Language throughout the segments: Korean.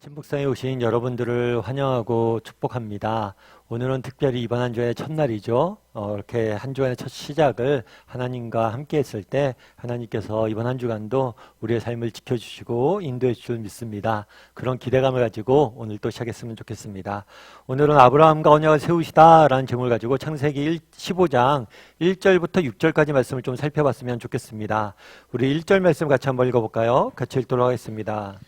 친북성에 오신 여러분들을 환영하고 축복합니다. 오늘은 특별히 이번 한 주의 첫날이죠. 이렇게 한 주간의 첫 시작을 하나님과 함께 했을 때 하나님께서 이번 한 주간도 우리의 삶을 지켜주시고 인도해 주실 믿습니다. 그런 기대감을 가지고 오늘 또 시작했으면 좋겠습니다. 오늘은 아브라함과 언약을 세우시다 라는 제목을 가지고 창세기 15장 1절부터 6절까지 말씀을 좀 살펴봤으면 좋겠습니다. 우리 1절 말씀 같이 한번 읽어볼까요? 같이 읽도록 하겠습니다.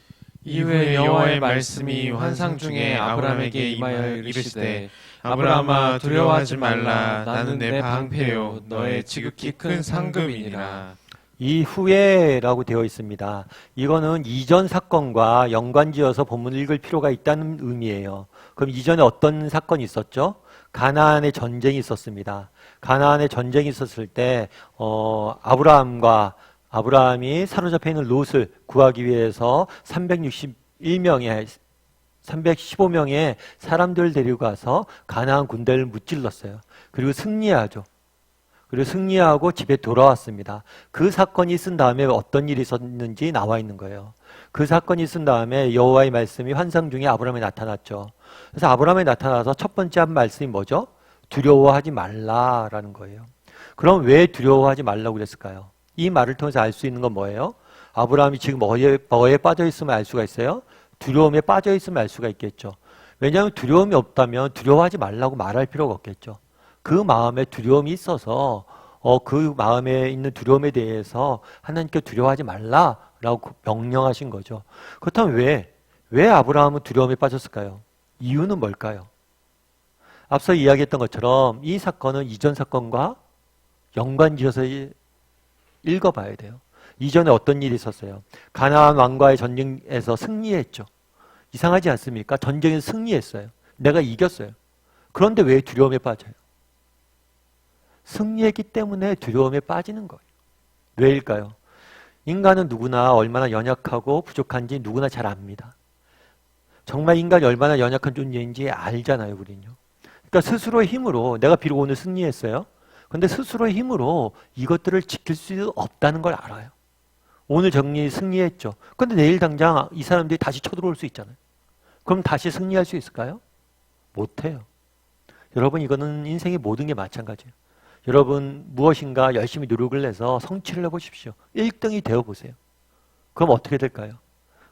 이후에 여호와의 말씀이 환상 중에 아브라함에게 임하여 이르시되 아브라함아 두려워하지 말라. 나는 내 방패요 너의 지극히 큰 상급이니라. 이후에라고 되어 있습니다. 이거는 이전 사건과 연관지어서 본문을 읽을 필요가 있다는 의미예요. 그럼 이전에 어떤 사건이 있었죠? 가나안의 전쟁이 있었습니다. 가나안의 전쟁이 있었을 때 아브라함이 사로잡혀 있는 롯을 구하기 위해서 315명의 사람들을 데리고 가서 가나안 군대를 무찔렀어요. 그리고 승리하죠. 그리고 승리하고 집에 돌아왔습니다. 그 사건이 있은 다음에 어떤 일이 있었는지 나와 있는 거예요. 그 사건이 있은 다음에 여호와의 말씀이 환상 중에 아브라함에 나타났죠. 그래서 아브라함에 나타나서 첫 번째 한 말씀이 뭐죠? 두려워하지 말라라는 거예요. 그럼 왜 두려워하지 말라고 그랬을까요? 이 말을 통해서 알 수 있는 건 뭐예요? 아브라함이 지금 뭐에 빠져 있으면 알 수가 있어요? 두려움에 빠져 있으면 알 수가 있겠죠. 왜냐하면 두려움이 없다면 두려워하지 말라고 말할 필요가 없겠죠. 그 마음에 두려움이 있어서 그 마음에 있는 두려움에 대해서 하나님께 두려워하지 말라라고 명령하신 거죠. 그렇다면 왜 아브라함은 두려움에 빠졌을까요? 이유는 뭘까요? 앞서 이야기했던 것처럼 이 사건은 이전 사건과 연관지어서 읽어봐야 돼요. 이전에 어떤 일이 있었어요? 가나안 왕과의 전쟁에서 승리했죠. 이상하지 않습니까? 전쟁에서 승리했어요. 내가 이겼어요. 그런데 왜 두려움에 빠져요? 승리했기 때문에 두려움에 빠지는 거예요. 왜일까요? 인간은 누구나 얼마나 연약하고 부족한지 누구나 잘 압니다. 정말 인간이 얼마나 연약한 존재인지 알잖아요, 우리는요. 그러니까 스스로의 힘으로 내가 비록 오늘 승리했어요. 근데 스스로의 힘으로 이것들을 지킬 수 없다는 걸 알아요. 오늘 승리했죠. 근데 내일 당장 이 사람들이 다시 쳐들어올 수 있잖아요. 그럼 다시 승리할 수 있을까요? 못해요. 여러분, 이거는 인생의 모든 게 마찬가지예요. 여러분, 무엇인가 열심히 노력을 내서 성취를 해보십시오. 1등이 되어보세요. 그럼 어떻게 될까요?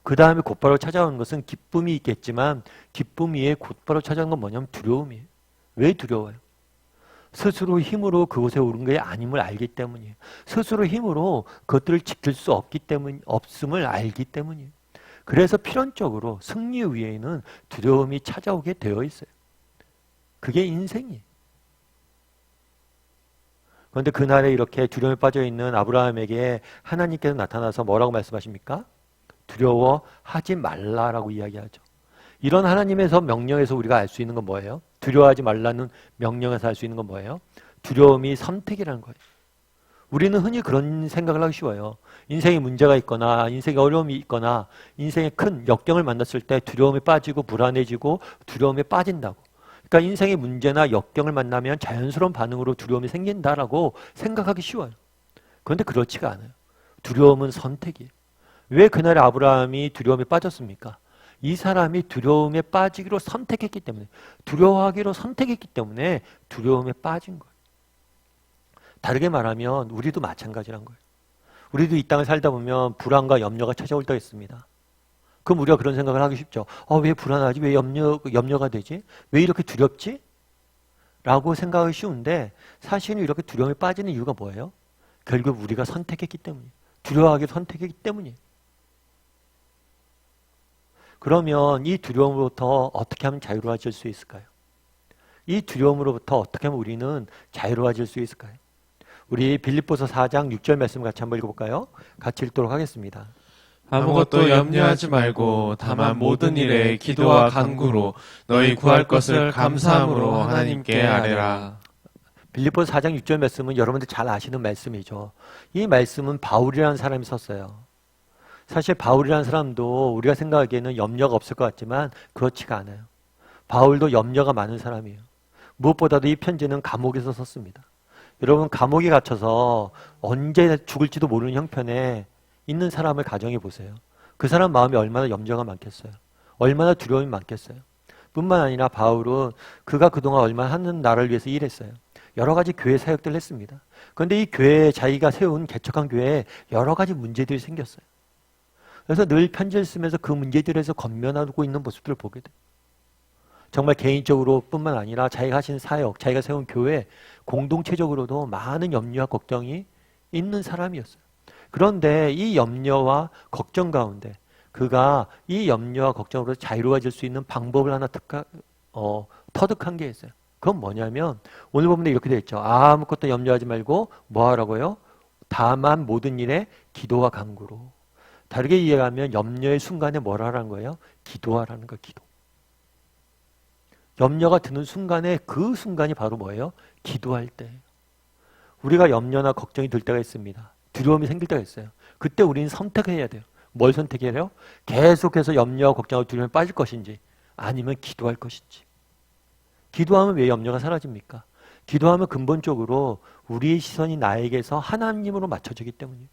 그 다음에 곧바로 찾아오는 것은 기쁨이 있겠지만 기쁨 위에 곧바로 찾아오는 건 뭐냐면 두려움이에요. 왜 두려워요? 스스로 힘으로 그곳에 오른 게 아님을 알기 때문이에요. 스스로 힘으로 그것들을 지킬 수 없음을 알기 때문이에요. 그래서 필연적으로 승리 위에는 두려움이 찾아오게 되어 있어요. 그게 인생이에요. 그런데 그날에 이렇게 두려움에 빠져 있는 아브라함에게 하나님께서 나타나서 뭐라고 말씀하십니까? 두려워하지 말라라고 이야기하죠. 이런 하나님에서 명령에서 우리가 알 수 있는 건 뭐예요? 두려워하지 말라는 명령에서 알 수 있는 건 뭐예요? 두려움이 선택이라는 거예요. 우리는 흔히 그런 생각을 하기 쉬워요. 인생에 문제가 있거나 인생에 어려움이 있거나 인생에 큰 역경을 만났을 때 두려움에 빠지고 불안해지고 두려움에 빠진다고. 그러니까 인생의 문제나 역경을 만나면 자연스러운 반응으로 두려움이 생긴다라고 생각하기 쉬워요. 그런데 그렇지가 않아요. 두려움은 선택이에요. 왜 그날에 아브라함이 두려움에 빠졌습니까? 이 사람이 두려움에 빠지기로 선택했기 때문에, 두려워하기로 선택했기 때문에 두려움에 빠진 거예요. 다르게 말하면 우리도 마찬가지란 거예요. 우리도 이 땅을 살다 보면 불안과 염려가 찾아올 때가 있습니다. 그럼 우리가 그런 생각을 하기 쉽죠. 왜 불안하지? 왜 염려가 되지? 왜 이렇게 두렵지? 라고 생각하기 쉬운데 사실은 이렇게 두려움에 빠지는 이유가 뭐예요? 결국 우리가 선택했기 때문이에요. 두려워하기로 선택했기 때문이에요. 그러면 이 두려움으로부터 어떻게 하면 자유로워질 수 있을까요? 이 두려움으로부터 어떻게 하면 우리는 자유로워질 수 있을까요? 우리 빌립보서 4장 6절 말씀 같이 한번 읽어볼까요? 같이 읽도록 하겠습니다. 아무것도 염려하지 말고 다만 모든 일에 기도와 간구로 너희 구할 것을 감사함으로 하나님께 아뢰라. 빌립보서 4장 6절 말씀은 여러분들 잘 아시는 말씀이죠. 이 말씀은 바울이라는 사람이 썼어요. 사실 바울이라는 사람도 우리가 생각하기에는 염려가 없을 것 같지만 그렇지가 않아요. 바울도 염려가 많은 사람이에요. 무엇보다도 이 편지는 감옥에서 썼습니다. 여러분, 감옥에 갇혀서 언제 죽을지도 모르는 형편에 있는 사람을 가정해 보세요. 그 사람 마음에 얼마나 염려가 많겠어요. 얼마나 두려움이 많겠어요. 뿐만 아니라 바울은 그가 그동안 얼마나 하는 나라를 위해서 일했어요. 여러 가지 교회 사역들을 했습니다. 그런데 이 교회에 자기가 세운 개척한 교회에 여러 가지 문제들이 생겼어요. 그래서 늘 편지를 쓰면서 그 문제들에서 건면하고 있는 모습들을 보게 돼요. 정말 개인적으로 뿐만 아니라 자기가 하신 사역, 자기가 세운 교회, 공동체적으로도 많은 염려와 걱정이 있는 사람이었어요. 그런데 이 염려와 걱정 가운데 그가 이 염려와 걱정으로 자유로워질 수 있는 방법을 하나 터득한 게 있어요. 그건 뭐냐면 오늘 보면 이렇게 되어 있죠. 아무것도 염려하지 말고 뭐 하라고요? 다만 모든 일에 기도와 간구로. 다르게 이해하면 염려의 순간에 뭘 하라는 거예요? 기도하라는 거, 기도. 염려가 드는 순간에 그 순간이 바로 뭐예요? 기도할 때. 우리가 염려나 걱정이 들 때가 있습니다. 두려움이 생길 때가 있어요. 그때 우리는 선택해야 돼요. 뭘 선택해야 돼요? 계속해서 염려와 걱정하고 두려움에 빠질 것인지 아니면 기도할 것인지. 기도하면 왜 염려가 사라집니까? 기도하면 근본적으로 우리의 시선이 나에게서 하나님으로 맞춰지기 때문이에요.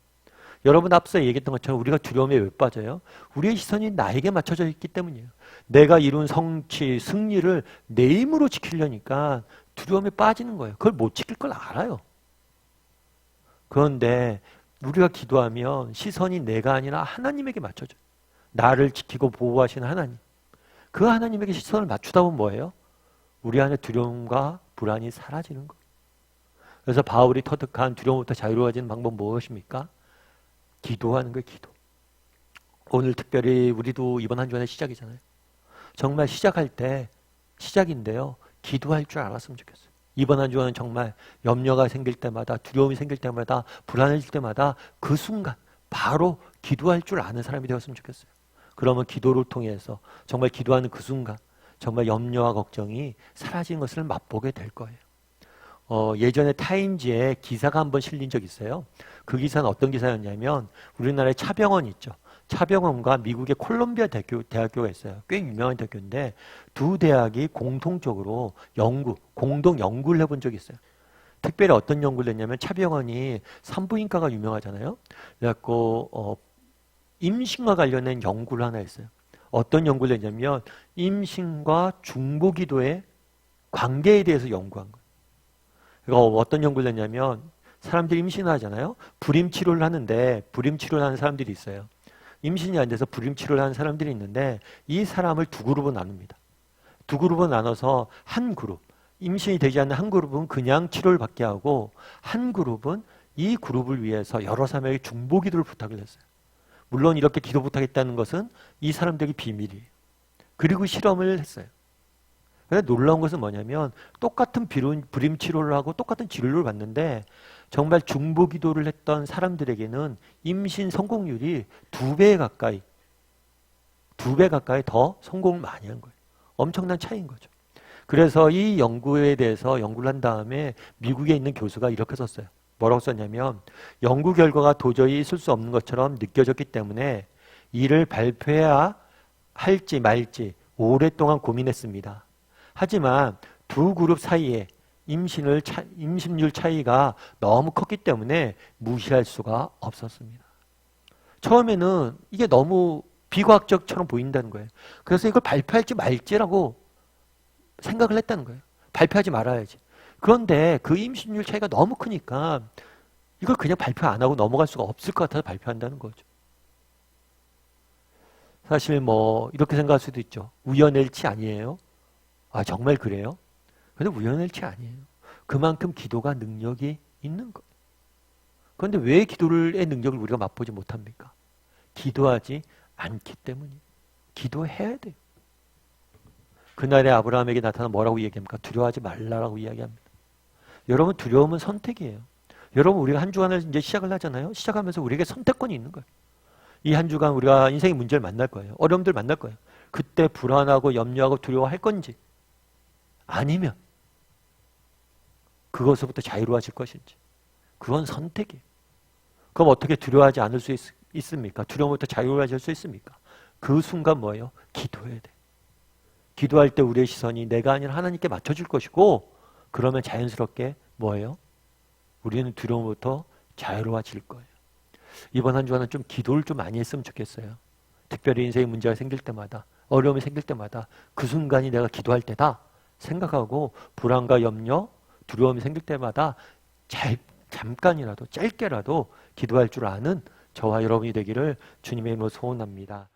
여러분 앞서 얘기했던 것처럼 우리가 두려움에 왜 빠져요? 우리의 시선이 나에게 맞춰져 있기 때문이에요. 내가 이룬 성취, 승리를 내 힘으로 지키려니까 두려움에 빠지는 거예요. 그걸 못 지킬 걸 알아요. 그런데 우리가 기도하면 시선이 내가 아니라 하나님에게 맞춰져요. 나를 지키고 보호하시는 하나님. 그 하나님에게 시선을 맞추다 보면 뭐예요? 우리 안에 두려움과 불안이 사라지는 거예요. 그래서 바울이 터득한 두려움부터 자유로워지는 방법 무엇입니까? 기도하는 거예요, 기도. 오늘 특별히 우리도 이번 한 주간의 시작이잖아요. 정말 시작할 때 시작인데요. 기도할 줄 알았으면 좋겠어요. 이번 한 주간은 정말 염려가 생길 때마다 두려움이 생길 때마다 불안해질 때마다 그 순간 바로 기도할 줄 아는 사람이 되었으면 좋겠어요. 그러면 기도를 통해서 정말 기도하는 그 순간 정말 염려와 걱정이 사라지는 것을 맛보게 될 거예요. 예전에 타임지에 기사가 한번 실린 적이 있어요. 그 기사는 어떤 기사였냐면 우리나라의 차병원 있죠. 차병원과 미국의 콜롬비아 대학교가 있어요. 꽤 유명한 대학교인데 두 대학이 공통적으로 공동 연구를 해본 적이 있어요. 특별히 어떤 연구를 했냐면 차병원이 산부인과가 유명하잖아요. 그래갖고 임신과 관련된 연구를 하나 했어요. 어떤 연구를 했냐면 임신과 중보기도의 관계에 대해서 연구한 거예요. 그러니까 어떤 연구를 했냐면 사람들이 임신을 하잖아요. 불임치료를 하는데 불임치료를 하는 사람들이 있어요. 임신이 안 돼서 불임치료를 하는 사람들이 있는데 이 사람을 두 그룹으로 나눕니다. 두 그룹으로 나눠서 한 그룹, 임신이 되지 않는 한 그룹은 그냥 치료를 받게 하고 한 그룹은 이 그룹을 위해서 여러 사람에게 중보기도를 부탁을 했어요. 물론 이렇게 기도 부탁했다는 것은 이 사람들에게 비밀이에요. 그리고 실험을 했어요. 근데 놀라운 것은 뭐냐면 똑같은 불임치료를 하고 똑같은 진료를 받는데 정말 중보기도를 했던 사람들에게는 임신 성공률이 2배 가까이 더 성공을 많이 한 거예요. 엄청난 차이인 거죠. 그래서 이 연구에 대해서 연구를 한 다음에 미국에 있는 교수가 이렇게 썼어요. 뭐라고 썼냐면 연구 결과가 도저히 있을 수 없는 것처럼 느껴졌기 때문에 이를 발표해야 할지 말지 오랫동안 고민했습니다. 하지만 두 그룹 사이에 임신율 차이가 너무 컸기 때문에 무시할 수가 없었습니다. 처음에는 이게 너무 비과학적처럼 보인다는 거예요. 그래서 이걸 발표할지 말지라고 생각을 했다는 거예요. 발표하지 말아야지. 그런데 그 임신율 차이가 너무 크니까 이걸 그냥 발표 안 하고 넘어갈 수가 없을 것 같아서 발표한다는 거죠. 사실 이렇게 생각할 수도 있죠. 우연의 일치 아니에요? 아, 정말 그래요? 근데 우연의 일치 아니에요. 그만큼 기도가 능력이 있는 거예요. 그런데 왜 기도의 능력을 우리가 맛보지 못합니까? 기도하지 않기 때문이에요. 기도해야 돼요. 그날의 아브라함에게 나타나 뭐라고 얘기합니까? 두려워하지 말라라고 이야기합니다. 여러분, 두려움은 선택이에요. 여러분, 우리가 한 주간을 이제 시작을 하잖아요. 시작하면서 우리에게 선택권이 있는 거예요. 이 한 주간 우리가 인생의 문제를 만날 거예요. 어려움들 만날 거예요. 그때 불안하고 염려하고 두려워할 건지 아니면 그것으로부터 자유로워질 것인지 그건 선택이에요. 그럼 어떻게 두려워하지 않을 수 있습니까? 두려움부터 자유로워질 수 있습니까? 그 순간 뭐예요? 기도해야 돼. 기도할 때 우리의 시선이 내가 아니라 하나님께 맞춰질 것이고 그러면 자연스럽게 뭐예요? 우리는 두려움부터 자유로워질 거예요. 이번 한 주간은 좀 기도를 좀 많이 했으면 좋겠어요. 특별히 인생에 문제가 생길 때마다 어려움이 생길 때마다 그 순간이 내가 기도할 때다 생각하고 불안과 염려, 두려움이 생길 때마다 잠깐이라도 짧게라도 기도할 줄 아는 저와 여러분이 되기를 주님의 이름으로 소원합니다.